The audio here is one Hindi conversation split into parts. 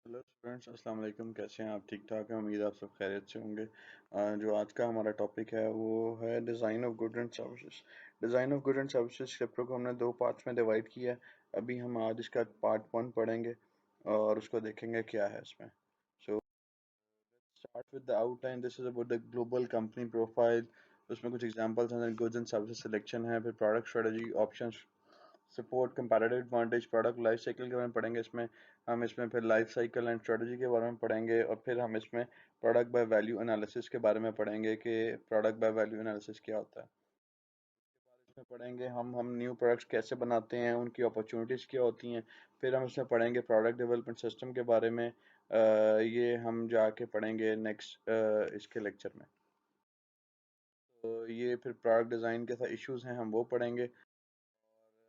हेलो स्टूडेंट्स, अस्सलाम वालेकुम। कैसे हैं आप? ठीक ठाक हैं? उम्मीद है आप सब खैरियत से होंगे। जो आज का हमारा टॉपिक है वो है design of good and services. Design of good and services chapter को हमने दो पार्ट्स में डिवाइड किया है। अभी हम आज इसका पार्ट वन पढ़ेंगे और उसको देखेंगे क्या है इसमें। So start with the outline. This is about the global company profile. उसमें कुछ एग्जांपल्स हैं, गुड्स एंड सर्विसेज सिलेक्शन है, फिर product strategy, options, support, comparative advantage, product life cycle के बारे में पढ़ेंगे। इसमें हम इसमें फिर लाइफ साइकिल एंड स्ट्रेटजी के बारे में पढ़ेंगे और फिर हम इसमें प्रोडक्ट बाय वैल्यू एनालिसिस के बारे में पढ़ेंगे कि प्रोडक्ट बाय वैल्यू एनालिसिस क्या होता है। इसमें पढ़ेंगे हम न्यू प्रोडक्ट्स कैसे बनाते हैं, उनकी अपॉर्चुनिटीज़ क्या होती हैं। फिर हम इसमें पढ़ेंगे प्रोडक्ट डेवलपमेंट सिस्टम के बारे में। ये हम जाके पढ़ेंगे नेक्स्ट इसके लेक्चर में। तो ये फिर प्रोडक्ट डिज़ाइन के साथ इश्यूज हैं, हम वो पढ़ेंगे।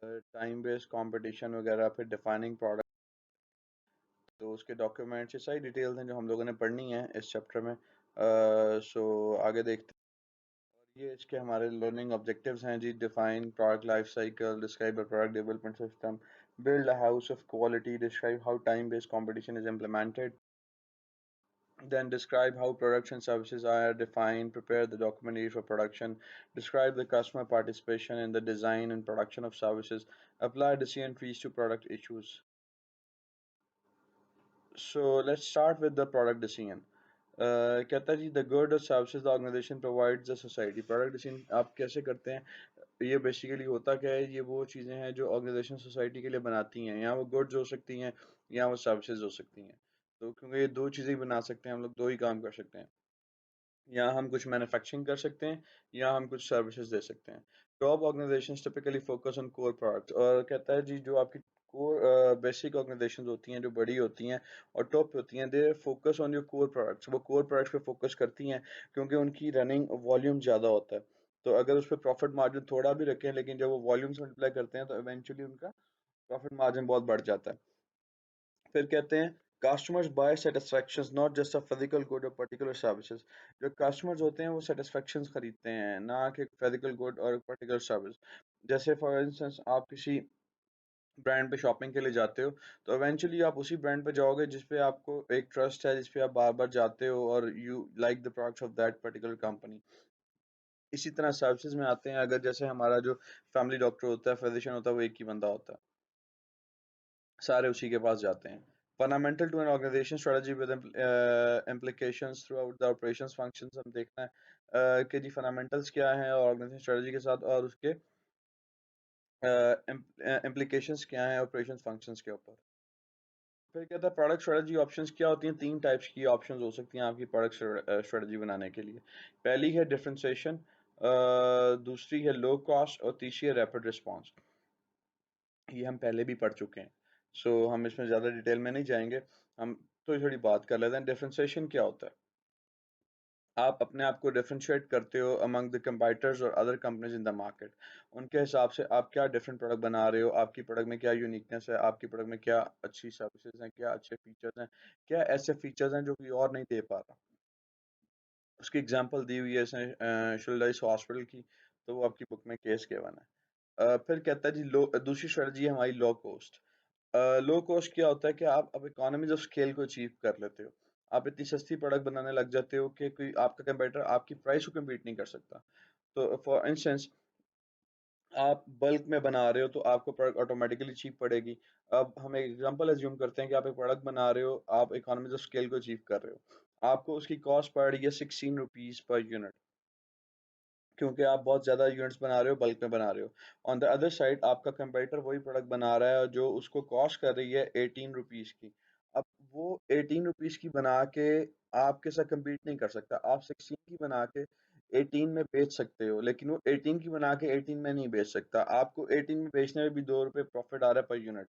टाइम बेस्ड कंपटीशन वगैरह, फिर डिफाइनिंग प्रोडक्ट, तो उसके डॉक्यूमेंट्स, ये सारी डिटेल्स हैं जो हम लोगों ने पढ़नी है इस चैप्टर में। सो आगे देखते हैं। ये इसके हमारे लर्निंग ऑब्जेक्टिव्स हैं जी। Define product life cycle, describe a product development system, build a house of quality, describe how time based competition is implemented, then describe how products and services are defined, prepare the document needed for production, describe the customer participation in the design and production of services, apply decision trees to product issues. So let's start with the product decision. कहता है जी, द गुड और services the organization provides the society. Product decision आप कैसे करते हैं? ये बेसिकली होता क्या है, ये वो चीज़ें हैं जो ऑर्गेनाइजेशन सोसाइटी के लिए बनाती हैं। यहाँ वो गुड्स हो सकती हैं या वो सर्विसेज हो सकती हैं। तो क्योंकि ये दो चीज़ें ही बना सकते हैं, हम लोग दो ही काम कर सकते हैं। या हम कुछ मैन्युफैक्चरिंग कर सकते हैं या हम कुछ सर्विसेज दे सकते हैं। Top organisations typically focus on core products. और कहता है जी, जो आपकी कोर बेसिक ऑर्गेनाइजेशंस होती हैं, जो बड़ी होती हैं और टॉप पे होती हैं, they focus on your core products. वो कोर प्रोडक्ट्स पे फोकस करती हैं क्योंकि उनकी रनिंग वॉल्यूम ज़्यादा होता है। तो अगर उस पर प्रॉफिट मार्जिन थोड़ा भी रखें, लेकिन जब वो वॉल्यूम्स मल्टीप्लाई करते हैं तो इवेंचुअली उनका प्रॉफिट मार्जिन बहुत बढ़ जाता है। फिर कहते हैं customers buy satisfactions, not just a physical good और पर्टिकुलर सर्विसेज। जो कस्टमर्स होते हैं वो सेटिस्फैक्शंस खरीदते हैं, ना कि फिजिकल गुड और पर्टिकुलर सर्विस। जैसे फॉर इंस्टेंस आप किसी ब्रांड पे शॉपिंग के लिए जाते हो, तो इवेंचुअली आप उसी ब्रांड पे जाओगे जिस पे आपको एक ट्रस्ट है, जिस पे आप बार बार जाते हो और you like the products of that particular company. इसी तरह सर्विसेज में आते हैं, अगर जैसे हमारा जो फैमिली डॉक्टर होता है, फिजिशियन होता है, वो एक ही बंदा होता है, सारे उसी के पास जाते हैं। Fundamental to an organization strategy with implications throughout the operations functions. हम देखना है कि जी फंडामेंटल्स क्या हैं ऑर्गेनाइजेशन स्ट्रेटजी के साथ, और उसके implications क्या हैं ऑपरेशंस फंक्शंस के ऊपर। फिर कहता है प्रोडक्ट स्ट्रेटजी ऑप्शंस क्या होती हैं। तीन टाइप्स की ऑप्शंस हो सकती हैं आपकी प्रोडक्ट स्ट्रेटजी बनाने के लिए। पहली है डिफरेंशिएशन, दूसरी है लो कॉस्ट और तीसरी है रैपिड रिस्पांस। ये हम पहले भी पढ़ चुके हैं, सो हम इसमें ज़्यादा डिटेल में नहीं जाएंगे। हम थोड़ी थोड़ी बात कर लेते हैं। डिफरेंशिएशन क्या होता है? आप अपने आप को डिफरेंशिएट करते हो अमंग द कंपीटर्स और other companies in the market. उनके हिसाब से आप क्या डिफरेंट प्रोडक्ट बना रहे हो, आपकी प्रोडक्ट में क्या यूनिकनेस है, आपकी प्रोडक्ट में क्या अच्छी सर्विसेज हैं, क्या अच्छे फीचर्स हैं, क्या ऐसे फीचर्स हैं जो कोई और नहीं दे पा रहा। उसकी एग्जांपल दी हुई है इसमें शिल्डाइस हॉस्पिटल की, तो वो आपकी बुक में केस गिवन है। फिर कहता है जी लो, दूसरी स्ट्रेटजी है हमारी लो कॉस्ट। लो कॉस्ट क्या होता है कि आप अब इकोनॉमीज ऑफ स्केल को अचीव कर लेते हो। आप इतनी सस्ती प्रोडक्ट बनाने लग जाते हो कि कोई आपका कंपटीटर आपकी प्राइस को कम्पीट नहीं कर सकता। तो फॉर इंस्टेंस आप बल्क में बना रहे हो तो आपको प्रोडक्ट ऑटोमेटिकली चीप पड़ेगी। अब हम एक एग्जांपल एज्यूम करते हैं कि आप एक प्रोडक्ट बना रहे हो, आप इकोनॉमीज ऑफ स्केल को अचीव कर रहे हो, आपको उसकी कॉस्ट पड़ रही है 16 रुपीज़ पर यूनिट, क्योंकि आप बहुत ज़्यादा यूनिट्स बना रहे हो, बल्क में बना रहे हो। ऑन द अदर साइड आपका कंपटीटर वही प्रोडक्ट बना रहा है जो उसको कॉस्ट कर रही है 18 रुपीज़ की। अब वो 18 रुपीज़ की बना के आपके साथ compete नहीं कर सकता। आप 16 की बना के 18 में बेच सकते हो, लेकिन वो 18 की बना के 18 में नहीं बेच सकता। आपको 18 में बेचने में भी 2 रुपये प्रॉफिट आ रहा है पर यूनिट।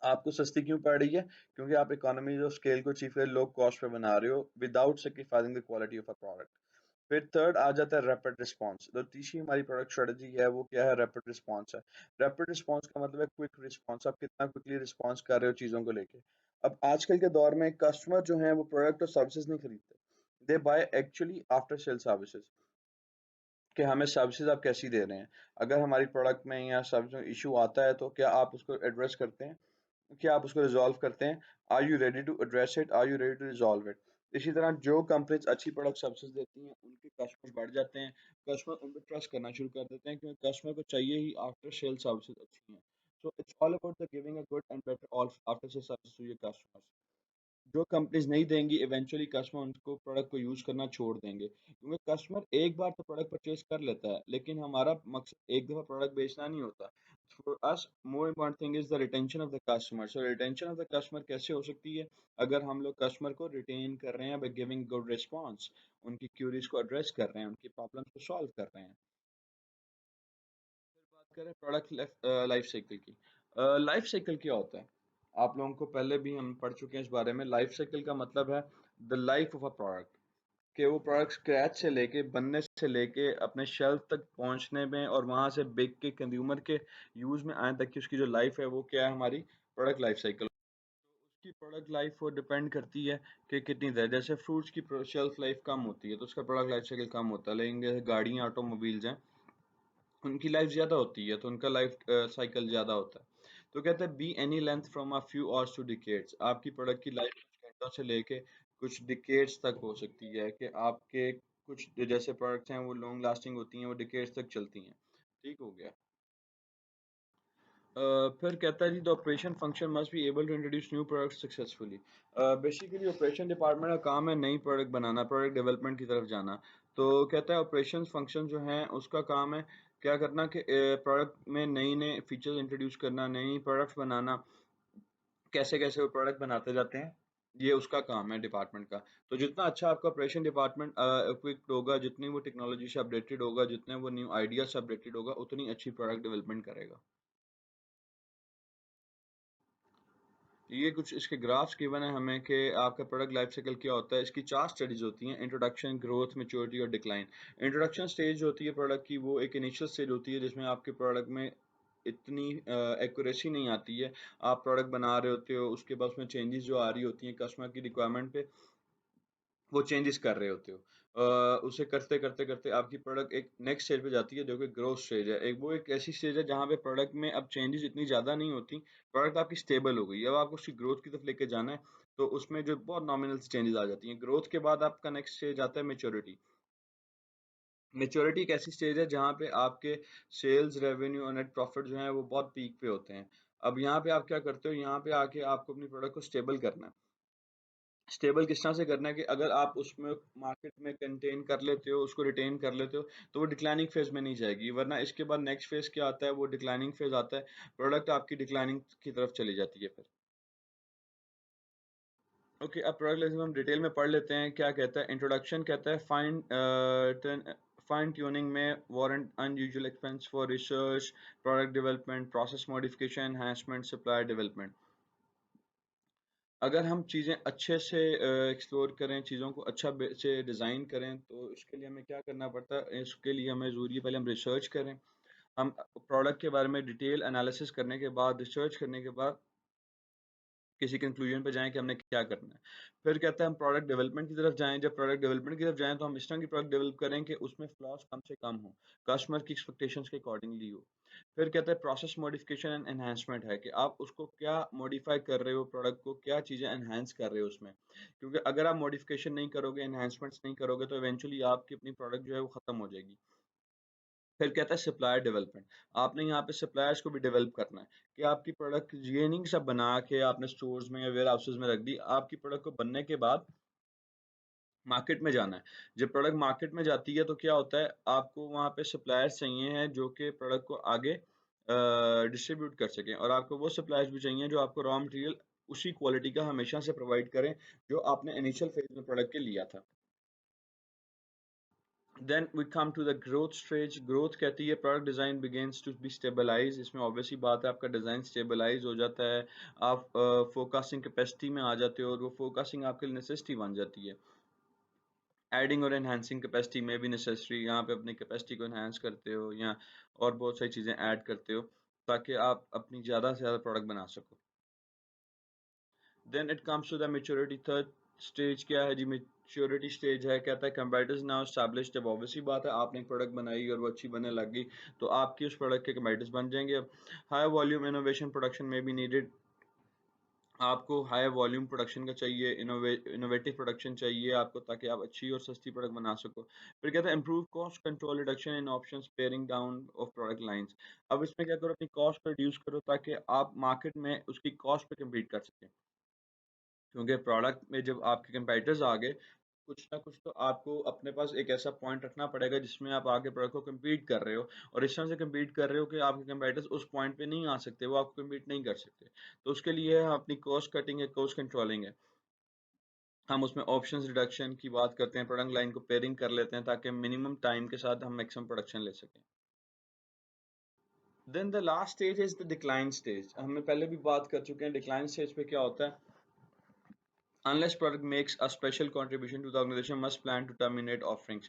आपको सस्ती क्यों पड़ रही है? क्योंकि आप इकोनॉमी जो स्केल को अचीव कर लो कॉस्ट पे बना रहे हो without sacrificing the quality of a product. फिर थर्ड आ जाता है रैपिड रिस्पांस। तो तीसरी हमारी प्रोडक्ट स्ट्रेटजी है वो क्या है? रैपिड रिस्पांस है। रैपिड रिस्पांस का मतलब है क्विक रिस्पांस। आप कितना क्विकली रिस्पांस कर रहे हो चीज़ों को लेके। अब आजकल के दौर में कस्टमर जो है वो प्रोडक्ट और सर्विसेज नहीं खरीदते, they buy actually after sale services, कि हमें सर्विसेज आप कैसी दे रहे हैं। अगर हमारी प्रोडक्ट में या सर्विस में इशू आता है तो क्या आप उसको एड्रेस करते हैं? क्या आप उसको रिजॉल्व करते हैं? Are you ready to address it? Are you ready to resolve it? इसी तरह जो कंपनीज अच्छी प्रोडक्ट सर्विसेज देती हैं उनके कस्टमर्स बढ़ जाते हैं, कस्टमर उन पर ट्रस्ट करना शुरू कर देते हैं क्योंकि कस्टमर को चाहिए ही आफ्टर सेल सर्विसेज अच्छी हैं। So it's all about the giving a good and better all after sale service to your customers. जो कंपनीज नहीं देंगी इवेंचुअली कस्टमर उनको प्रोडक्ट को यूज करना छोड़ देंगे क्योंकि कस्टमर एक बार तो प्रोडक्ट परचेज कर लेता है लेकिन हमारा मकसद एक दफा प्रोडक्ट बेचना नहीं होता। For us more important thing is the retention of the customer. So retention of the customer कैसे हो सकती है? अगर हम लोग कस्टमर को रिटेन कर रहे हैं बाय गिविंग गुड रिस्पॉन्स, उनकी क्यूरीज को एड्रेस कर रहे हैं, उनकी प्रॉब्लम्स को सॉल्व कर रहे हैं। फिर बात करें प्रोडक्ट लाइफ साइकिल की। लाइफ साइकिल क्या होता है? आप लोगों को पहले भी हम पढ़ चुके हैं इस बारे में। लाइफ साइकिल का मतलब है the life of a product, कि वो प्रोडक्ट स्क्रैच से लेके बनने से लेके अपने शेल्फ तक पहुंचने में और वहां से बिक के कंज्यूमर के यूज में आने तक की उसकी जो लाइफ है वो क्या है हमारी प्रोडक्ट लाइफ साइकिल। उसकी प्रोडक्ट लाइफ वो डिपेंड करती है कि कितनी देर, जैसे फ्रूट्स की शेल्फ लाइफ कम होती है तो उसका प्रोडक्ट लाइफ साइकिल कम होता है, लेकिन जैसे गाड़ियाँ ऑटोमोबाइल्स हैं उनकी लाइफ ज़्यादा होती है तो उनका लाइफ साइकिल ज़्यादा होता है। तो कहते हैं be any length from a few hours to decades, आपकी प्रोडक्ट की लाइफ कुछ घंटों से लेके कुछ डिकेड्स तक हो सकती है, कि आपके कुछ जैसे प्रोडक्ट्स हैं वो लॉन्ग लास्टिंग होती हैं, वो डिकेड्स तक चलती हैं। ठीक हो गया। फिर कहता है जी the operation function must be able to introduce new product successfully. Basically operation department का काम है नई प्रोडक्ट बनाना, प्रोडक्ट डेवलपमेंट की तरफ जाना। तो कहता है ऑपरेशन फंक्शन जो है उसका काम है क्या करना, कि प्रोडक्ट में नई नए फीचर्स इंट्रोड्यूस करना, नई प्रोडक्ट्स बनाना, कैसे कैसे वो प्रोडक्ट बनाते जाते हैं, ये उसका काम है डिपार्टमेंट का। तो जितना अच्छा आपका ऑपरेशन डिपार्टमेंट इक्विप्ड होगा, जितनी वो टेक्नोलॉजी से अपडेटेड होगा, जितने वो न्यू आइडिया से अपडेटेड होगा, उतनी अच्छी प्रोडक्ट डेवलपमेंट करेगा। ये कुछ इसके ग्राफ्स गिवन है हमें कि आपका प्रोडक्ट लाइफ साइकिल क्या होता है। इसकी 4 स्टेजेस होती हैं: इंट्रोडक्शन, ग्रोथ, मैच्योरिटी और डिक्लाइन। इंट्रोडक्शन स्टेज होती है प्रोडक्ट की, वो एक इनिशियल स्टेज होती है जिसमें आपके प्रोडक्ट में इतनी एक्यूरेसी नहीं आती है। आप प्रोडक्ट बना रहे होते हो, उसके बाद उसमें चेंजेस जो आ रही होती हैं कस्टमर की रिक्वायरमेंट पे, वो चेंजेस कर रहे होते हो। उसे करते करते करते आपकी प्रोडक्ट एक नेक्स्ट स्टेज पे जाती है जो कि ग्रोथ स्टेज है। एक वो एक ऐसी स्टेज है जहाँ पे प्रोडक्ट में अब चेंजेस इतनी ज़्यादा नहीं होती, प्रोडक्ट आपकी स्टेबल हो गई। अब आपको उसकी ग्रोथ की तरफ लेके जाना है तो उसमें जो बहुत नॉमिनल चेंजेस आ जाती हैं। ग्रोथ के बाद आपका नेक्स्ट स्टेज आता है मेच्योरिटी। मेच्योरिटी एक ऐसी स्टेज है जहाँ पे आपके सेल्स, रेवेन्यू और नेट प्रॉफिट जो है वो बहुत पीक पे होते हैं। अब यहाँ पे आप क्या करते हो, यहाँ पे आके आपको अपनी प्रोडक्ट को स्टेबल करना है। स्टेबल किस तरह से करना है, कि अगर आप उसमें मार्केट में कंटेन कर लेते हो, उसको रिटेन कर लेते हो, तो वो डिक्लाइनिंग फेज में नहीं जाएगी। वरना इसके बाद नेक्स्ट फेज क्या आता है, वो डिक्लाइनिंग फेज आता है, प्रोडक्ट आपकी डिक्लाइनिंग की तरफ चली जाती है फिर। ओके, अब प्रोडक्ट लाइफ हम डिटेल में पढ़ लेते हैं क्या कहता है। इंट्रोडक्शन कहता है फाइन ट्यूनिंग में warrant unusual expense for research, product development, process modification, enhancement, supply development. अगर हम चीज़ें अच्छे से एक्सप्लोर करें, चीज़ों को अच्छा से डिज़ाइन करें, तो इसके लिए हमें क्या करना पड़ता है? इसके लिए हमें ज़रूरी है पहले हम रिसर्च करें। हम प्रोडक्ट के बारे में डिटेल एनालिसिस करने के बाद, रिसर्च करने के बाद किसी कंक्लूजन पे जाएँ कि हमने क्या करना है। फिर कहता है हम प्रोडक्ट डेवलपमेंट की तरफ जाएँ। जब प्रोडक्ट डेवलपमेंट की तरफ जाएँ तो हम इस तरह की प्रोडक्ट डेवलप करें कि उसमें फ्लॉज़ कम से कम हो, कस्टमर की एक्सपेक्टेशंस के अकॉर्डिंगली हो। फिर कहता है प्रोसेस मॉडिफिकेशन एंड एनहांसमेंट है, कि आप उसको क्या मॉडिफाई कर रहे हो, प्रोडक्ट को क्या चीज़ें एनहांस कर रहे हो उसमें। क्योंकि अगर आप मॉडिफिकेशन नहीं करोगे, एनहांसमेंट्स नहीं करोगे तो इवेंचुअली आपकी अपनी प्रोडक्ट जो है वो खत्म हो जाएगी। फिर कहता है सप्लायर डेवलपमेंट। आपने यहाँ पे सप्लायर्स को भी डेवलप करना है, कि आपकी प्रोडक्ट ये नहीं कि सब बना के आपने स्टोर्स में या वेयर हाउसेज में रख दी। आपकी प्रोडक्ट को बनने के बाद मार्केट में जाना है। जब प्रोडक्ट मार्केट में जाती है तो क्या होता है, आपको वहाँ पे सप्लायर्स चाहिए हैं जो कि प्रोडक्ट को आगे डिस्ट्रीब्यूट कर सकें, और आपको वो सप्लायर्स भी चाहिए जो आपको रॉ मटेरियल उसी क्वालिटी का हमेशा से प्रोवाइड करें जो आपने इनिशियल फेज में प्रोडक्ट के लिया था। Then we come to the growth stage. Growth कहती है product design begins to be stabilized. इसमें obviously बात है आपका डिज़ाइन stabilize हो जाता है, आप forecasting capacity में आ जाते हो और वो forecasting आपके लिए necessity बन जाती है। Adding और enhancing capacity में भी necessary, यहाँ पे अपनी capacity को enhance करते हो या और बहुत सारी चीज़ें add करते हो ताकि आप अपनी ज़्यादा से ज़्यादा प्रोडक्ट बना सको। Then it comes to the maturity. Third stage क्या है जी? maturity stage है, कहता है competitors now established। जब obviously बात है आपने एक प्रोडक्ट बनाई और वो अच्छी बनने लग गई तो आपकी उस प्रोडक्ट के competitors बन जाएंगे। अब high volume innovation production may be needed आपको हाई वॉल्यूम प्रोडक्शन का चाहिए, इनोवेटिव प्रोडक्शन चाहिए आपको, ताकि आप अच्छी और सस्ती प्रोडक्ट बना सको। फिर कहता है improve cost control reduction in options pairing down of product lines. अब इसमें क्या करो, अपनी कॉस्ट को रिड्यूस करो ताकि आप मार्केट में उसकी कॉस्ट पे कम्पीट कर सकें, क्योंकि प्रोडक्ट में जब आपके कंपेटिटर्स आ गए, कुछ ना कुछ तो आपको अपने पास एक ऐसा पॉइंट रखना पड़ेगा जिसमें आप आगे प्रोडक्ट को कम्पीट कर रहे हो, और इस तरह से कम्पीट कर रहे हो कि आपके कंपेटिटर्स उस पॉइंट पे नहीं आ सकते, वो आपको कम्पीट नहीं कर सकते। तो उसके लिए अपनी कॉस्ट कटिंग है, कॉस्ट कंट्रोलिंग है। हम उसमें ऑप्शंस रिडक्शन की बात करते हैं, प्रोडक्ट लाइन को पेयरिंग कर लेते हैं ताकि मिनिमम टाइम के साथ हम मैक्सिमम प्रोडक्शन ले सकें। Then the last stage is the decline stage. हमने पहले भी बात कर चुके हैं, डिक्लाइन स्टेज पे क्या होता है, unless product makes a special contribution to the organization must plan to terminate offerings।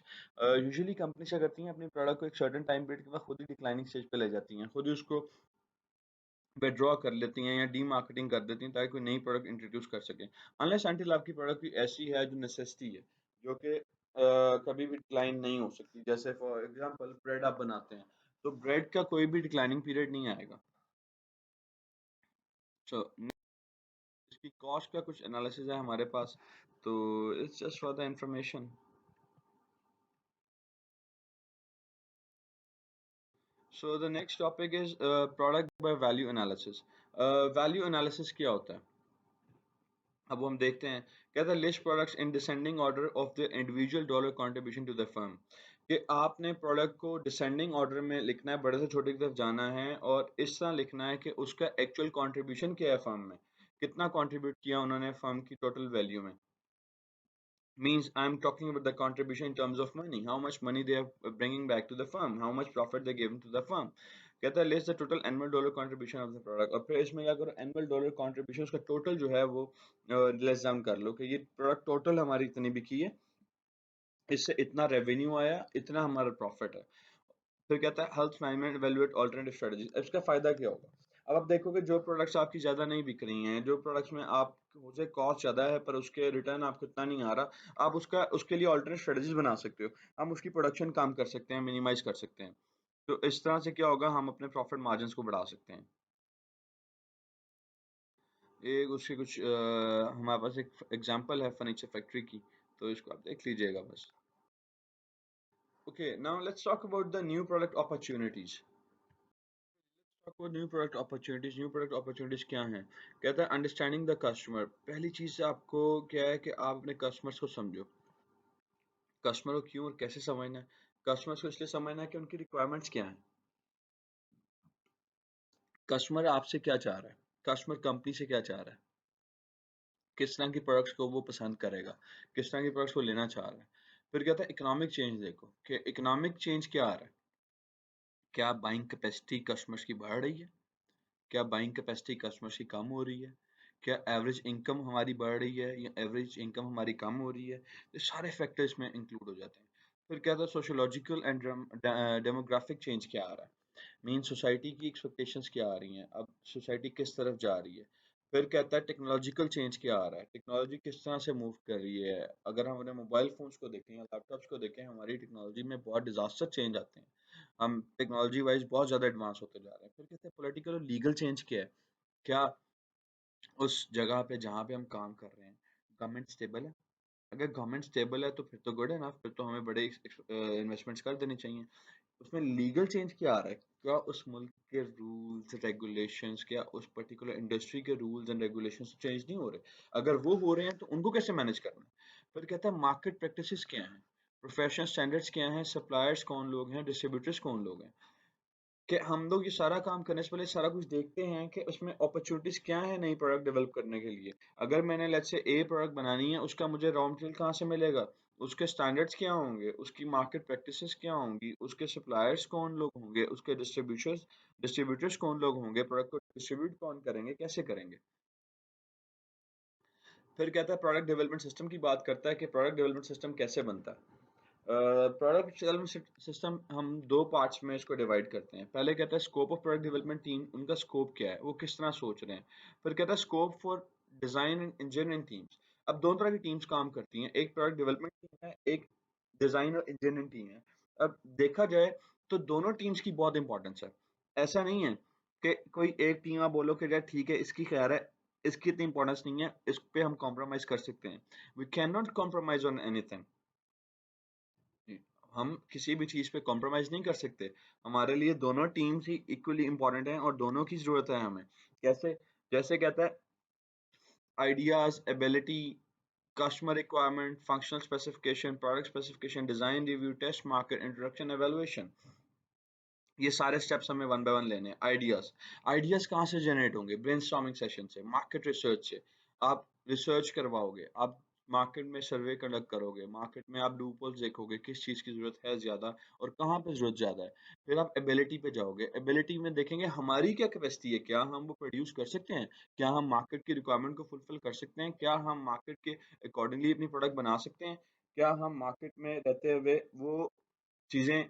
Usually company क्या करती हैं, अपनी प्रोडक्ट को एक सर्टेन टाइम पीरियड के बाद खुद ही डिक्लाइनिंग स्टेज पे ले जाती हैं, खुद ही उसको विड्रॉ कर लेती हैं या डी मार्केटिंग कर देती हैं ताकि कोई नई प्रोडक्ट इंट्रोड्यूस कर सकें। अनलेस अनटिल आपकी प्रोडक्ट कोई ऐसी है जो नेसेसिटी है, जो कि कभी भी डिक्लाइन नहीं हो सकती। जैसे फॉर एग्जांपल ब्रेड आप बनाते हैं, तो ब्रेड का कोई भी डिक्लाइनिंग पीरियड नहीं आएगा। सो इसकी कॉस्ट का कुछ एनालिसिस है हमारे पास, तो it's just for the information. So the next topic is product by value analysis। Value analysis क्या होता है, अब वो हम देखते हैं। कहता है list products in descending order of the individual dollar contribution to the firm, कि आपने प्रोडक्ट को डिसेंडिंग ऑर्डर में लिखना है, बड़े से छोटे की तरफ जाना है, और इस तरह लिखना है कि उसका एक्चुअल कंट्रीब्यूशन क्या है फर्म में, कितना कंट्रीब्यूट किया उन्होंने फर्म की टोटल वैल्यू में। Means I'm talking about the contribution in terms of money, how much money they are bringing back to the firm, how much profit they given to the firm। कहता है list the total annual dollar contribution of the product। और फिर इसमें क्या करो, annual dollar contribution उसका टोटल जो है वो लेस डाउन कर लो कि ये प्रोडक्ट टोटल हमारी इतनी बिकी है, इससे इतना रेवेन्यू आया, इतना हमारा प्रॉफिट है। फिर कहता है health management evaluate alternative strategies. इसका फायदा क्या होगा, अब आप देखोगे जो प्रोडक्ट्स आपकी ज्यादा नहीं बिक रही हैं, जो प्रोडक्ट्स में आप मुझे कॉस्ट ज्यादा है पर उसके रिटर्न आपको इतना नहीं आ रहा, आप उसका उसके लिए अल्टरनेट स्ट्रेटजीज बना सकते हो। हम उसकी प्रोडक्शन कम कर सकते हैं, मिनिमाइज कर सकते हैं। तो इस तरह से क्या होगा, हम अपने प्रॉफिट मार्जिन को बढ़ा सकते हैं। एक उसके कुछ हमारे पास एक एग्जांपल है फर्नीचर फैक्ट्री की, तो इसको आप देख लीजिएगा बस। Okay, now let's talk about the new product opportunities. आपको न्यू प्रोडक्ट अपॉर्चुनिटीज क्या हैं। कहता है अंडरस्टैंडिंग द कस्टमर। पहली चीज आपको क्या है कि आप अपने कस्टमर्स को समझो। कस्टमर को क्यों और कैसे समझना है, कस्टमर्स को इसलिए समझना है कि उनकी रिक्वायरमेंट्स क्या हैं, कस्टमर आपसे क्या चाह रहा है, कस्टमर कंपनी से क्या चाह रहा है, किस तरह की प्रोडक्ट्स को वो पसंद करेगा, किस तरह की प्रोडक्ट्स को लेना चाह रहा है। फिर कहता है इकोनॉमिक चेंज देखो कि इकोनॉमिक चेंज क्या आ रहा है, क्या बाइंग कैपेसिटी कस्टमर्स की बढ़ रही है, क्या बाइंग कैपेसिटी कस्टमर्स की कम हो रही है, क्या एवरेज इनकम हमारी बढ़ रही है या एवरेज इनकम हमारी कम हो रही है। ये सारे फैक्टर इसमें इंक्लूड हो जाते हैं। फिर क्या था सोशियोलॉजिकल एंड डेमोग्राफिक चेंज क्या आ रहा है, मीन सोसाइटी की एक्सपेक्टेशंस क्या आ रही हैं, अब सोसाइटी किस तरफ जा रही है। फिर कहता है टेक्नोलॉजिकल चेंज क्या आ रहा है, टेक्नोलॉजी किस तरह से मूव कर रही है। अगर हम अपने मोबाइल फोन्स को देखें या लैपटॉप्स को देखें, हमारी टेक्नोलॉजी में बहुत डिजास्टर चेंज आते हैं, हम टेक्नोलॉजी वाइज बहुत ज़्यादा एडवांस होते जा रहे हैं। फिर कहते हैं पॉलिटिकल और लीगल चेंज क्या है, क्या उस जगह पे जहाँ पे हम काम कर रहे हैं गवर्नमेंट स्टेबल है, अगर गवर्नमेंट स्टेबल है तो फिर तो गुड है ना, फिर तो हमें बड़े इन्वेस्टमेंट्स कर देने चाहिए। उसमें लीगल चेंज क्या आ रहा है, क्या उस मुल्क के रूल्स रेगुलेशंस, क्या उस पर्टिकुलर इंडस्ट्री के रूल्स एंड रेगुलेशंस चेंज नहीं हो रहे, अगर वो हो रहे हैं तो उनको कैसे मैनेज करना है। फिर कहता है मार्केट प्रैक्टिसेस क्या हैं, प्रोफेशनल स्टैंडर्ड्स क्या हैं, सप्लायर्स कौन लोग हैं, डिस्ट्रीब्यूटर्स कौन लोग हैं। कि हम लोग ये सारा काम करने से पहले सारा कुछ देखते हैं कि उसमें अपॉर्चुनिटीज क्या है नई प्रोडक्ट डेवलप करने के लिए। अगर मैंने लेट्स से ए प्रोडक्ट बनानी है, उसका मुझे रॉ मटेरियल कहाँ से मिलेगा, उसके स्टैंडर्ड्स क्या होंगे, उसकी मार्केट प्रैक्टिसेस क्या होंगी, उसके सप्लायर्स कौन लोग होंगे, उसके डिस्ट्रीब्यूटर्स कौन लोग होंगे, प्रोडक्ट को डिस्ट्रीब्यूट कौन करेंगे, कैसे करेंगे। फिर कहता है प्रोडक्ट डेवलपमेंट सिस्टम की बात करता है कि प्रोडक्ट डेवलपमेंट सिस्टम कैसे बनता है। प्रोडक्ट डेवलपमेंट सिस्टम हम दो पार्ट्स में इसको डिवाइड करते हैं। पहले कहता है scope of product development team, उनका स्कोप क्या है, वो किस तरह सोच रहे हैं। फिर कहता है scope for design and engineering teams. अब दोनों तरह की टीम्स काम करती हैं, एक प्रोडक्ट डेवलपमेंट टीम है, एक डिजाइन और इंजीनियरिंग टीम है। अब देखा जाए तो दोनों टीम्स की बहुत इंपॉर्टेंस है। ऐसा नहीं है कि कोई एक टीम आप बोलो कि यार ठीक है इसकी खैर है, इसकी इतनी इंपॉर्टेंस नहीं है, इस पे हम कॉम्प्रोमाइज कर सकते हैं। We can not compromise on anything. हम किसी भी चीज पे कॉम्प्रोमाइज नहीं कर सकते। हमारे लिए दोनों टीम्स ही इक्वली इंपॉर्टेंट हैं और दोनों की जरूरत है हमें। कैसे? जैसे कहता है ideas, ability, customer requirement, functional specification, product specification, design review, test market, introduction, evaluation। ये सारे स्टेप्स हमें वन बाय वन लेने हैं। आइडियाज कहाँ से जनरेट होंगे? ब्रेनस्टॉर्मिंग सेशन से, मार्केट रिसर्च से। आप रिसर्च करवाओगे, आप मार्केट में सर्वे कंडक्ट करोगे, मार्केट में आप लूपहोल्स देखोगे, किस चीज़ की ज़रूरत है ज़्यादा और कहाँ पे ज़रूरत ज़्यादा है। फिर आप एबिलिटी पे जाओगे, एबिलिटी में देखेंगे हमारी क्या कैपेसिटी है, क्या हम वो प्रोड्यूस कर सकते हैं, क्या हम मार्केट की रिक्वायरमेंट को फुलफिल कर सकते हैं, क्या हम मार्केट के अकॉर्डिंगली अपनी प्रोडक्ट बना सकते हैं, क्या हम मार्केट में रहते हुए वो चीज़ें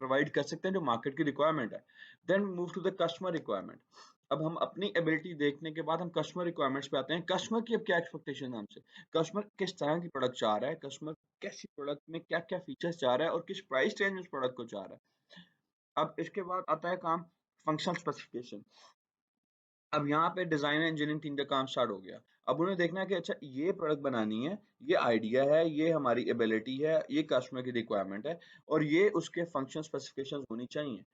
प्रोवाइड कर सकते हैं जो मार्केट की रिक्वायरमेंट है। Then move to the customer requirement. अब हम अपनी एबिलिटी देखने के बाद हम कस्टमर रिक्वायरमेंट्स पे आते हैं। कस्टमर की अब क्या एक्सपेक्टेशन है हमसे, कस्टमर किस तरह की प्रोडक्ट चाह रहा है, कस्टमर कैसी प्रोडक्ट में क्या क्या फीचर्स चाह रहा है और किस प्राइस रेंज में उस प्रोडक्ट को चाह रहा है। अब इसके बाद आता है काम फंक्शनल स्पेसिफिकेशन। अब यहाँ पे डिजाइन इंजीनियरिंग टीम का काम स्टार्ट हो गया। अब उन्हें देखना है कि अच्छा ये प्रोडक्ट बनानी है, ये आइडिया है, ये हमारी एबिलिटी है, ये कस्टमर की रिक्वायरमेंट है और ये उसके फंक्शन स्पेसिफिकेशंस होनी चाहिए।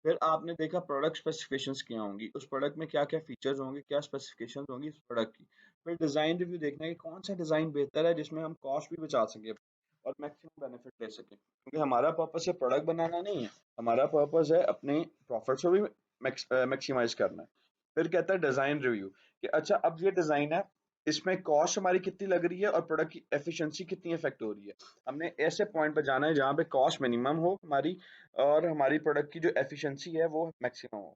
फिर आपने देखा प्रोडक्ट स्पेसिफिकेशंस क्या होंगी, उस प्रोडक्ट में क्या क्या फीचर्स होंगे, क्या स्पेसिफिकेशंस होंगी इस प्रोडक्ट की। फिर डिजाइन रिव्यू देखना है कि कौन सा डिजाइन बेहतर है जिसमें हम कॉस्ट भी बचा सके और मैक्सिमम बेनिफिट ले सके, क्योंकि हमारा पर्पस है प्रोडक्ट बनाना नहीं है, हमारा पर्पस है अपने प्रॉफिट को भी मैक्सिमाइज करना है। फिर कहता है डिजाइन रिव्यू कि अच्छा अब ये डिजाइन है, इसमें कॉस्ट हमारी कितनी लग रही है और प्रोडक्ट की एफिशिएंसी कितनी इफेक्ट हो रही है। हमने ऐसे पॉइंट पर जाना है जहाँ पे कॉस्ट मिनिमम हो हमारी और हमारी प्रोडक्ट की जो एफिशिएंसी है वो मैक्सिमम हो।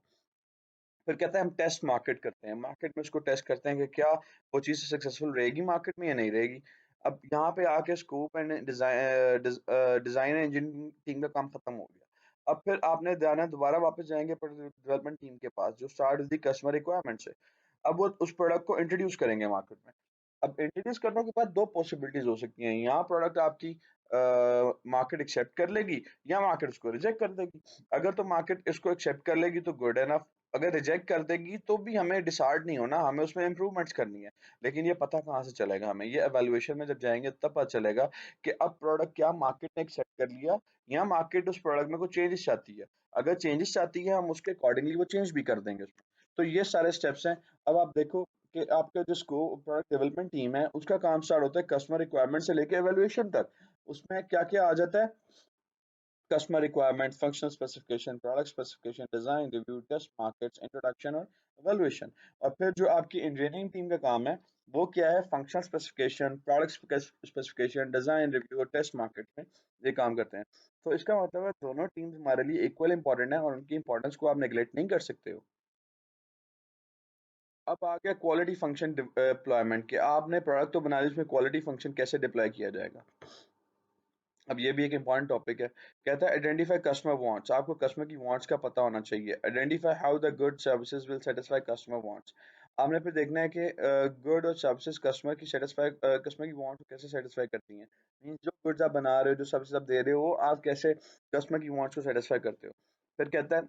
फिर कहता है हम टेस्ट मार्केट करते हैं, मार्केट में उसको टेस्ट करते हैं कि क्या वो चीज़ सक्सेसफुल रहेगी मार्केट में या नहीं रहेगी। अब यहाँ पे आके scope and design engineering team का काम खत्म हो गया। अब फिर आपने जाना है, दोबारा वापस जाएंगे डेवलपमेंट टीम के पास जो start with the customer requirement से। अब वो उस प्रोडक्ट को इंट्रोड्यूस करेंगे मार्केट में। अब इंट्रोड्यूस करने के बाद दो पॉसिबिलिटीज हो सकती हैं, यहाँ प्रोडक्ट आपकी मार्केट एक्सेप्ट कर लेगी या मार्केट उसको रिजेक्ट कर देगी। अगर तो मार्केट इसको एक्सेप्ट कर लेगी तो गुड एनफ, अगर रिजेक्ट कर देगी तो भी हमें डिसहार्ड नहीं होना, हमें उसमें इम्प्रूवमेंट्स करनी है। लेकिन ये पता कहाँ से चलेगा हमें, ये एवेल्युएशन में जब जाएंगे तब पता चलेगा कि अब प्रोडक्ट क्या मार्केट ने एक्सेप्ट कर लिया या मार्केट उस प्रोडक्ट में कुछ चेंजेस चाहती है। अगर चेंजेस चाहती है हम उसके अकॉर्डिंगली वो चेंज भी कर देंगे उसमें। तो ये सारे स्टेप्स हैं। अब आप देखो कि आपका जो स्कोप प्रोडक्ट डेवलपमेंट टीम है उसका काम स्टार्ट होता है कस्टमर रिक्वायरमेंट से लेके एवेल्युएशन तक। उसमें क्या क्या आ जाता है? customer requirements, functional specification, product specification, design, review, test markets, introduction और evaluation। और फिर जो आपकी इंजीनियरिंग टीम का काम है वो क्या है? Functional specification, product specification, design review और टेस्ट मार्केट में ये काम करते हैं। तो इसका मतलब है दोनों टीम्स हमारे लिए इक्वल इंपॉर्टेंट है और उनकी इंपॉर्टेंस को आप नेग्लेक्ट नहीं कर सकते हो। अब आ गया क्वालिटी फंक्शन डिप्लॉयमेंट कि आपने प्रोडक्ट तो बना ली, उसमें क्वालिटी फंक्शन कैसे डिप्लॉय किया जाएगा। अब ये भी एक इम्पॉर्टेंट टॉपिक है। कहता है आइडेंटिफाई कस्टमर वांट्स, आपको कस्टमर की वांट्स का पता होना चाहिए। Identify how the good services will satisfy customer wants, आपने फिर देखना है कि गुड और सर्विसेज कस्टमर की वांट्स को कैसे सेटिस्फाई करती हैं। मींस जो गुड्स आप बना रहे हो, जो सर्विसेज आप दे रहे हो, आप कैसे कस्टमर की वांट्स को सेटिस्फाई करते हो। फिर कहता है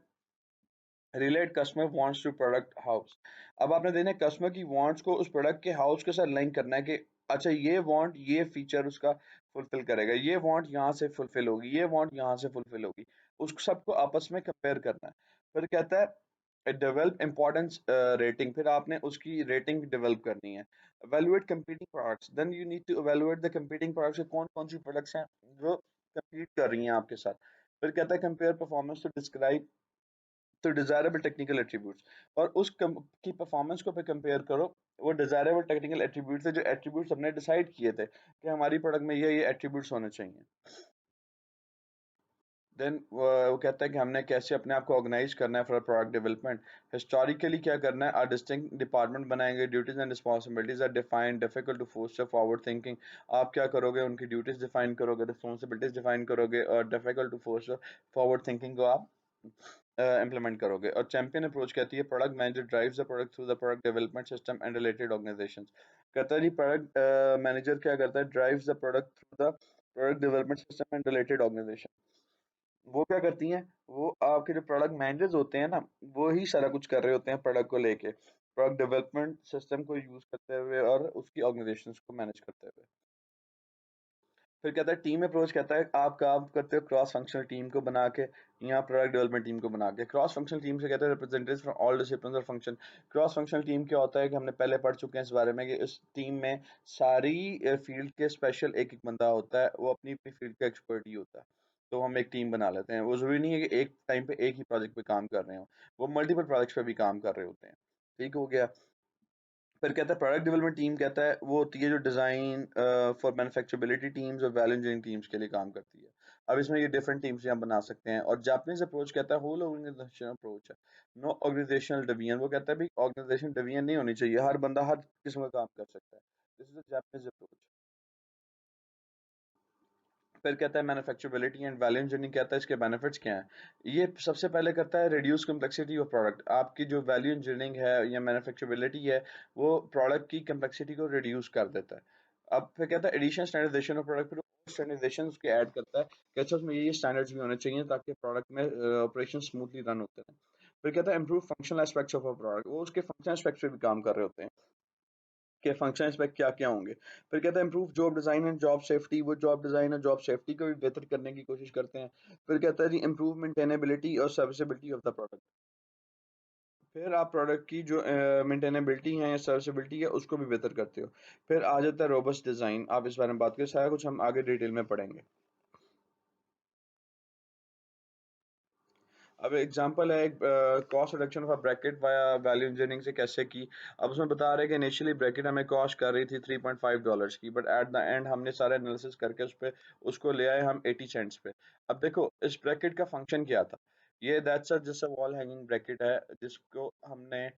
relate customer wants to product house, अब आपने देना है कस्टमर की वांट्स को उस प्रोडक्ट के हाउस के साथ लिंक करना है कि अच्छा ये वांट ये फीचर उसका फुलफिल करेगा, ये वांट यहाँ से फुलफिल होगी, ये वांट यहाँ से फुलफिल होगी, उस सबको आपस में कंपेयर करना है। फिर कहता है डेवलप इंपॉर्टेंस रेटिंग, फिर आपने उसकी रेटिंग डेवलप करनी है। evaluate competing products, then you need to evaluate the competing products, कौन कौन सी प्रोडक्ट्स हैं जो compete कर रही हैं आपके साथ। फिर कहता है कंपेयर परफॉर्मेंस टू डिस्क्राइब तो डिजायरेबल टेक्निकल एट्रीब्यूट्स, और की परफॉर्मेंस को पे कंपेयर करो वो डिजायरेबल टेक्निकल एट्रीब्यूट्स है जो एट्रीब्यूट्स हमने डिसाइड किए थे कि हमारी प्रोडक्ट में ये एट्रीब्यूट्स होने चाहिए। देन वो कहता है कि हमने कैसे अपने आप को ऑर्गेनाइज करना है फॉर प्रोडक्ट डेवलपमेंट। हिस्टोरिकली क्या करना है, आर डिस्टिंक्ट डिपार्टमेंट बनाएंगे, duties and responsibilities are defined, difficult to foster forward thinking, आप क्या करोगे उनकी ड्यूटीज डिफाइन करोगे, रिस्पॉन्सिबिलिटीज डिफाइन करोगे और difficult to foster forward thinking को आप इम्प्लीमेंट करोगे। और चैंपियन अप्रोच कहती है product manager drives the product through the product development system and related organizations. कहता है जी प्रोडक्ट मैनेजर क्या करता है, drives the product through the product development system and related organization. वो क्या करती हैं, वो आपके जो प्रोडक्ट मैनेजर्स होते हैं ना, वो ही सारा कुछ कर रहे होते हैं प्रोडक्ट को लेके। प्रोडक्ट डेवलपमेंट सिस्टम को यूज करते हुए और उसकी ऑर्गेनाइजेशंस को मैनेज करते हुए। फिर कहता है टीम अप्रोच, कहता है आप काम करते हो क्रॉस फंक्शनल टीम को बना के या प्रोडक्ट डेवलपमेंट टीम को बना के। क्रॉस फंक्शनल टीम से कहते हैं रिप्रेजेंटेटिव्स फ्रॉम ऑल डिसिप्लिन्स और फंक्शन। क्रॉस फंक्शनल टीम क्या होता है कि हमने पहले पढ़ चुके हैं इस बारे में कि इस टीम में सारी फील्ड के स्पेशल एक एक बंदा होता है, वो अपनी अपनी फील्ड का एक्सपर्ट ही होता है। तो हम एक टीम बना लेते हैं। वो जरूरी नहीं है कि एक टाइम पे एक ही प्रोजेक्ट पे काम कर रहे हो, वो मल्टीपल प्रोजेक्ट्स पे भी काम कर रहे होते हैं। ठीक हो गया। फिर कहता है प्रोडक्ट डेवलपमेंट टीम, कहता है वो होती है जो डिजाइन फॉर मैन्युफैक्चरबिलिटी टीम्स और वैल्यू इंजीनियरिंग टीम्स के लिए काम करती है। अब इसमें ये डिफरेंट टीम्स हम बना सकते हैं। और जापानीज अप्रोच कहता है होल ऑर्गेनाइजेशन अप्रोच है, नो ऑर्गेनाइजेशनल डिवीजन। वो कहता है भाई ऑर्गेनाइजेशन डिवीजन नहीं होनी चाहिए, हर बंदा हर किस्म का काम कर सकता है। This is the Japanese approach. फिर कहता है मैन्युफैक्चरबिलिटी एंड वैल्यू इंजीनियरिंग, कहता है इसके बेनिफिट्स क्या हैं। ये सबसे पहले करता है रिड्यूस कम्प्लेक्सिटी ऑफ प्रोडक्ट। आपकी जो वैल्यू इंजीनियरिंग है या मैन्युफैक्चरबिलिटी है, वो प्रोडक्ट की कम्प्लेक्सिटी को रिड्यूस कर देता है। अब फिर कहता है एडिशन स्टैंडर्डाइजेशन ऑफ प्रोडक्ट, फिर स्टैंडर्डाइजेशन उसके ऐड करता है कि अच्छा उसमें ये स्टैंडर्ड्स भी होने चाहिए ताकि प्रोडक्ट में ऑपरेशन स्मूथली रन होते हैं। फिर कहता है improve functional aspects of a product, वो उसके फंक्शनल एस्पेक्ट्स पे भी काम कर रहे होते हैं के फंक्शन एस्पेक्ट क्या क्या होंगे। फिर कहता है improve job design and job safety, वो जॉब डिजाइन और जॉब सेफ्टी को भी बेहतर करने की कोशिश करते हैं। फिर कहता है जी इंप्रूव मेंटेनेबिलिटी और सर्विसेबिलिटी ऑफ द प्रोडक्ट। फिर आप प्रोडक्ट की जो मेंटेनेबिलिटी है या सर्विसेबिलिटी है उसको भी बेहतर करते हो। फिर आ जाता है रोबस्ट डिजाइन। आप इस बारे में बात करें, सारा कुछ हम आगे डिटेल में पढ़ेंगे। अब एग्जांपल है एक cost reduction of a bracket via value engineering से कैसे की। अब उसमें बता रहे हैं कि इनिशियली ब्रैकेट हमें कॉस्ट कर रही थी $3.5 की, बट एट द एंड हमने सारे एनालिसिस करके उस पे उसको ले आए हम 80 सेंट्स पे। अब देखो इस ब्रैकेट का फंक्शन क्या था। ये that's a just a wall hanging bracket है जिसको हमने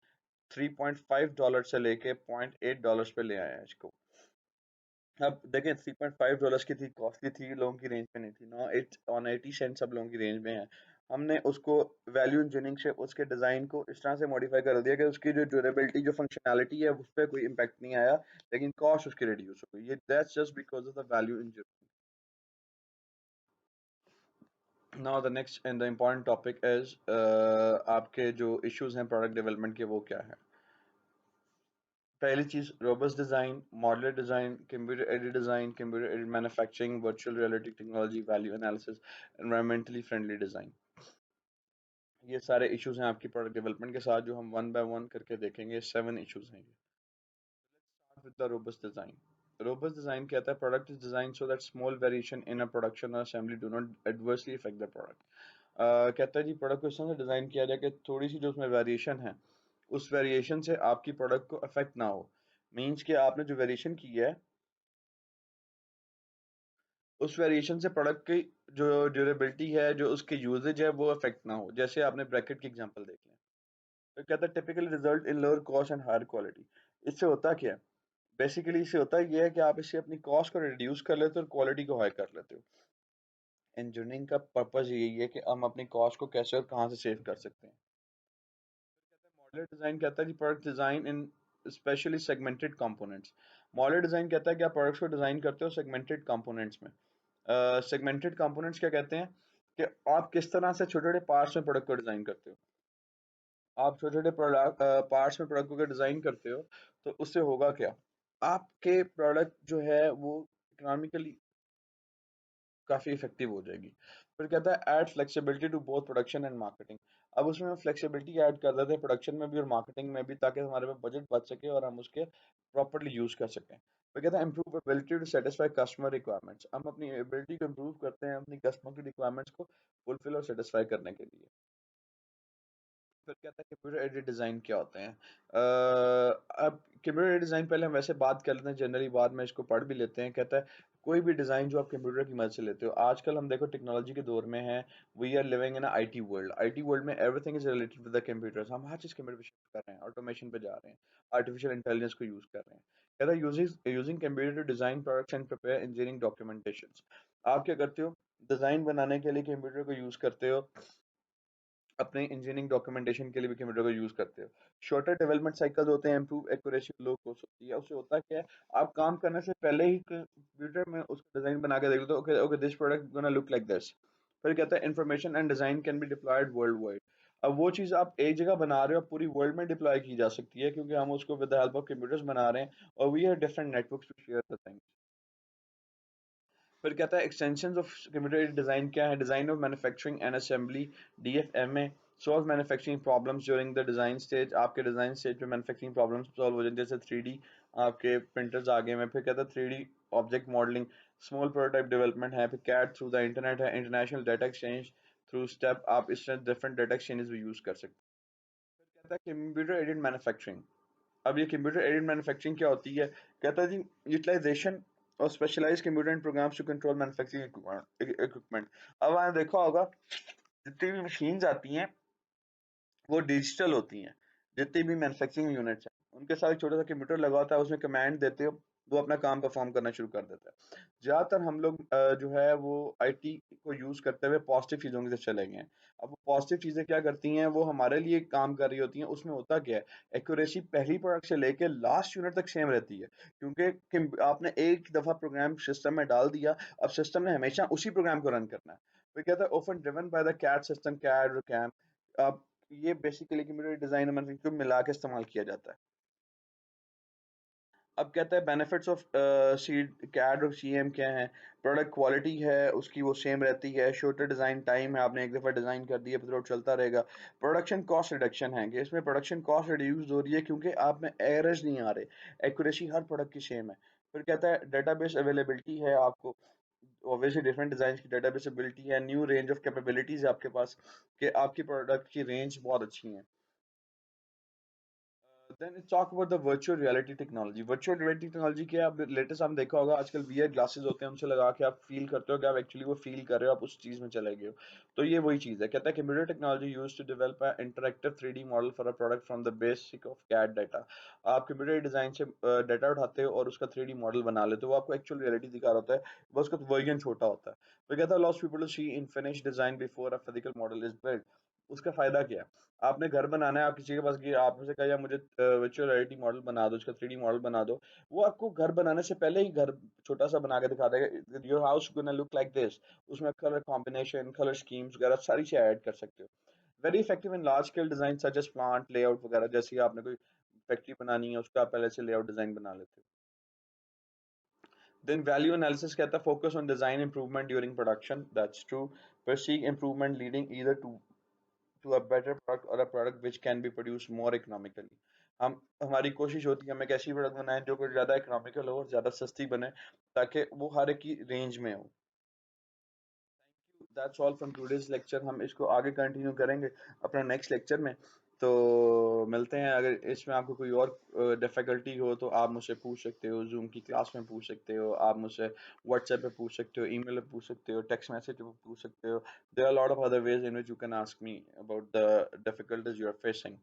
$3.5 से लेके $0.8 पे ले आए हैं इसको। अब देखें $3.5 की थी, कॉस्टली थी, लोगों की रेंज में नहीं थी ना, इट ऑन 80 सेंट सब लोगों की रेंज में है। हमने उसको वैल्यू इंजीनियरिंग से उसके डिज़ाइन को इस तरह से मॉडिफाई कर दिया कि उसकी जो ड्यूरेबिलिटी जो फंक्शनैलिटी है उस पर कोई इम्पैक्ट नहीं आया, लेकिन कॉस्ट उसकी रिड्यूस हो गई। ये that's just because of the value engineering. Now the next and the important topic is आपके जो इश्यूज हैं प्रोडक्ट डेवलपमेंट के वो क्या है। पहली चीज robust design, modular design, computer aided design, computer aided manufacturing, virtual reality technology, value analysis, environmentally friendly design. ये सारे इश्यूज हैं आपकी प्रोडक्ट डेवलपमेंट के साथ जो हम वन बाय वन करके देखेंगे। 7 इश्यूज हैं ये। Start with the robust design. Robust design कहता है product is designed so that small variation in a production or assembly do not adversely affect the product. कहता है जी प्रोडक्ट को इस तरह से डिजाइन किया जाए कि थोड़ी सी जो उसमें वेरिएशन है उस वेरिएशन से आपकी प्रोडक्ट को अफेक्ट ना हो। मींस कि आपने जो वेरिएशन की है उस वेरिएशन से प्रोडक्ट की जो ड्यूरेबिलिटी है, जो उसके यूजेज है, वो अफेक्ट ना हो। जैसे आपने ब्रैकेट की एग्जांपल देख लें, तो कहता है typical result in lower cost and higher quality. इससे होता क्या है, बेसिकली इससे होता है ये है कि आप इससे अपनी कॉस्ट को रिड्यूस कर लेते हो और क्वालिटी को हाई कर लेते हो। इंजीनियरिंग का पर्पस यही है कि हम अपनी कॉस्ट को कैसे और कहाँ से सेव कर सकते हैं। मॉडुलर डिजाइन कहता है कि प्रोडक्ट डिजाइन इन specially segmented components. Modular design कहता है कि आप प्रोडक्ट्स को डिजाइन करते हो सेगमेंटेड कंपोनेंट्स में। सेगमेंटेड कंपोनेंट्स क्या कहते हैं कि आप किस तरह से छोटे छोटे पार्ट्स में प्रोडक्ट को डिजाइन करते हो। आप छोटे छोटे प्रोडक्ट पार्ट्स में प्रोडक्ट को डिजाइन करते हो तो उससे होगा क्या, आपके प्रोडक्ट जो है वो इकोनॉमिकली काफ़ी इफेक्टिव हो जाएगी। फिर कहता है add flexibility to both production and marketing. अब उसमें हम फ्लेक्सिबिलिटी ऐड कर देते हैं प्रोडक्शन में भी और मार्केटिंग में भी ताकि हमारे पास बजट बच सके और हम उसके प्रॉपर्ली यूज़ कर सकें। फिर कहता है improve ability to satisfy customer requirements. हम अपनी एबिलिटी को इम्प्रूव करते हैं अपनी कस्टमर की रिक्वायरमेंट्स को फुलफिल और सेटिस्फाई करने के लिए। फिर कहता है कंप्यूटर एडेड डिज़ाइन क्या होते हैं। अब कंप्यूटर एडेड डिज़ाइन पहले हम वैसे बात कर लेते हैं जनरली, बाद में इसको पढ़ भी लेते हैं। कहता है कोई भी डिज़ाइन जो आप कंप्यूटर की मदद से लेते हो। आजकल हम देखो टेक्नोलॉजी के दौर में है, we are living in IT world. IT world में everything is related with the computers. हम हर चीज़ कंप्यूटर पे शिफ्ट कर रहे हैं, ऑटोमेशन पे जा रहे हैं, आर्टिफिशियल इंटेलिजेंस को यूज़ कर रहे हैं। कहता है using using computer to design products and prepare engineering documentation. आप क्या करते हो, डिज़ाइन बनाने के लिए कंप्यूटर को यूज़ करते हो, अपने इंजीनियरिंग डॉक्यूमेंटेशन के लिए भी कंप्यूटर का यूज करते हो। शॉर्टर डेवलपमेंट साइकिल्स होते हैं, इंप्रूव एक्यूरेसी, लो कॉस्ट होती है। उससे होता क्या है, आप काम करने से पहले ही कंप्यूटर में उसका डिजाइन बना के देख लो, okay okay this product gonna look like this. फिर कहता है information and design can be deployed world wide. अब वो चीज़ आप एक जगह बना रहे हो, पूरी वर्ल्ड में डिप्लॉय की जा सकती है, क्योंकि हम उसको with the help of computers बना रहे हैं और we have different networks to share the things. फिर कहता है extensions of computer aided design क्या है? Design of manufacturing and assembly, DFMA, solve manufacturing problems during the design stage. आपके डिज़ाइन स्टेज पे मैन्युफैक्चरिंग प्रॉब्लम्स सॉल्व हो जाए, जैसे 3D आपके प्रिंटर्स आ गए हैं। फिर कहता है 3D object modelling, small prototype development है। फिर कैड थ्रू द इंटरनेट है, international data exchange through step, आप इस तरह डिफरेंट डाटा एक्सचेंजेस भी यूज़ कर सकते हैं। कहता है कंप्यूटर एडेड मैन्युफैक्चरिंग। अब ये कंप्यूटर एडेड मैन्युफैक्चरिंग क्या होती है? कहता है जी, यूटिलाइजेशन और specialized computer and programs to control manufacturing equipment. अब आपने देखा होगा जितनी भी मशीन्स आती हैं वो डिजिटल होती हैं। जितनी भी मैन्युफैक्चरिंग यूनिट्स हैं उनके साथ एक छोटा सा कंप्यूटर लगा होता है, उसमें कमांड देते हो, वो अपना काम परफॉर्म करना शुरू कर देता है। ज़्यादातर हम लोग जो है वो आईटी को यूज़ करते हुए पॉजिटिव चीज़ों की तरफ चले गए हैं। अब वो पॉजिटिव चीज़ें क्या करती हैं, वो हमारे लिए काम कर रही होती हैं। उसमें होता क्या है, एक्यूरेसी पहली प्रोडक्ट से लेके लास्ट यूनिट तक सेम रहती है, क्योंकि आपने एक दफ़ा प्रोग्राम सिस्टम में डाल दिया, अब सिस्टम ने हमेशा उसी प्रोग्राम को रन करना है। तो कहता है often driven by the CAD system, CAD और कैम। ये बेसिकली कंप्यूटर डिजाइन में इनको मिला के इस्तेमाल किया जाता है। अब कहता है बेनिफिट्स ऑफ सी कैड और सीएम क्या है? प्रोडक्ट क्वालिटी है उसकी वो सेम रहती है, शॉर्टर डिज़ाइन टाइम है, आपने एक दफ़ा डिज़ाइन कर दिया फिर वो चलता रहेगा। प्रोडक्शन कॉस्ट रिडक्शन है कि इसमें प्रोडक्शन कॉस्ट रिड्यूस हो रही है, क्योंकि आप में एरर्स नहीं आ रहे, एक्यूरेसी हर प्रोडक्ट की सेम है। फिर कहता है डेटाबेस अवेलेबिलिटी है आपको, ऑब्वियसली डिफरेंट डिज़ाइन की डेटाबेस अवेलेबिलिटी है, न्यू रेंज ऑफ कैपेबिलिटीज़ है आपके पास, कि आपकी प्रोडक्ट की रेंज बहुत अच्छी है। Then let's talk about the virtual reality technology. Virtual reality technology क्या है? अब लेटेस्ट आपने देखा होगा आजकल वीआर ग्लासेस होते हैं, उनसे लगा के आप फील करते हो कि आप एक्चुअली वो फील कर रहे हो, आप उस चीज में चले गए हो। तो ये वही चीज है। कहता है computer technology use to develop a interactive 3D model for a product from the basic of CAD data. आप कंप्यूटर डिजाइन से डाटा उठाते हो और उसका 3D मॉडल बना लेते हो, वो आपको एक्चुअल रियलिटी दिखा रहा होता है, बस उसका वर्जन छोटा होता है। तो कहता है allows people to see in finish design before a physical model is built. उसका फायदा क्या है? आपने घर बनाना है, आप किसी के पास गए, आपसे कहा यार मुझे वर्चुअल रियलिटी मॉडल बना दो, इसका 3D मॉडल बना दो। वो आपको घर बनाने से पहले ही घर छोटा सा बना के दिखा देगा, your house gonna look like this. उसमें कलर कॉम्बिनेशन, कलर स्कीम्स वगैरह सारी चीजें ऐड कर सकते हो। Very effective in large scale design such as plant layout वगैरह, जैसे कि आपने कोई फैक्ट्री बनानी है उसका आप पहले से लेआउट डिजाइन बना लेते हो। देन वैल्यू एनालिसिस कहता है focus on design improvement during production, that's true. perceive improvement leading either to a better product or a product which can be produced more economically। हम हमारी कोशिश होती है हम एक ऐसी प्रोडक्ट बनाएं जो कुछ ज़्यादा इकोनॉमिकल हो और ज़्यादा सस्ती बने, ताकि वो हर एक की रेंज में हो। That's all from today's lecture. हम इसको आगे कंटिन्यू करेंगे अपना नेक्स्ट लेक्चर में। तो मिलते हैं। अगर इसमें आपको कोई और डिफ़िकल्टी हो तो आप मुझसे पूछ सकते हो, जूम की क्लास में पूछ सकते हो, आप मुझसे व्हाट्सएप पे पूछ सकते हो, ईमेल पे पूछ सकते हो, टेक्स्ट मैसेज पे पूछ सकते हो। There are lot of other ways in which you can ask me about the difficulties you are facing.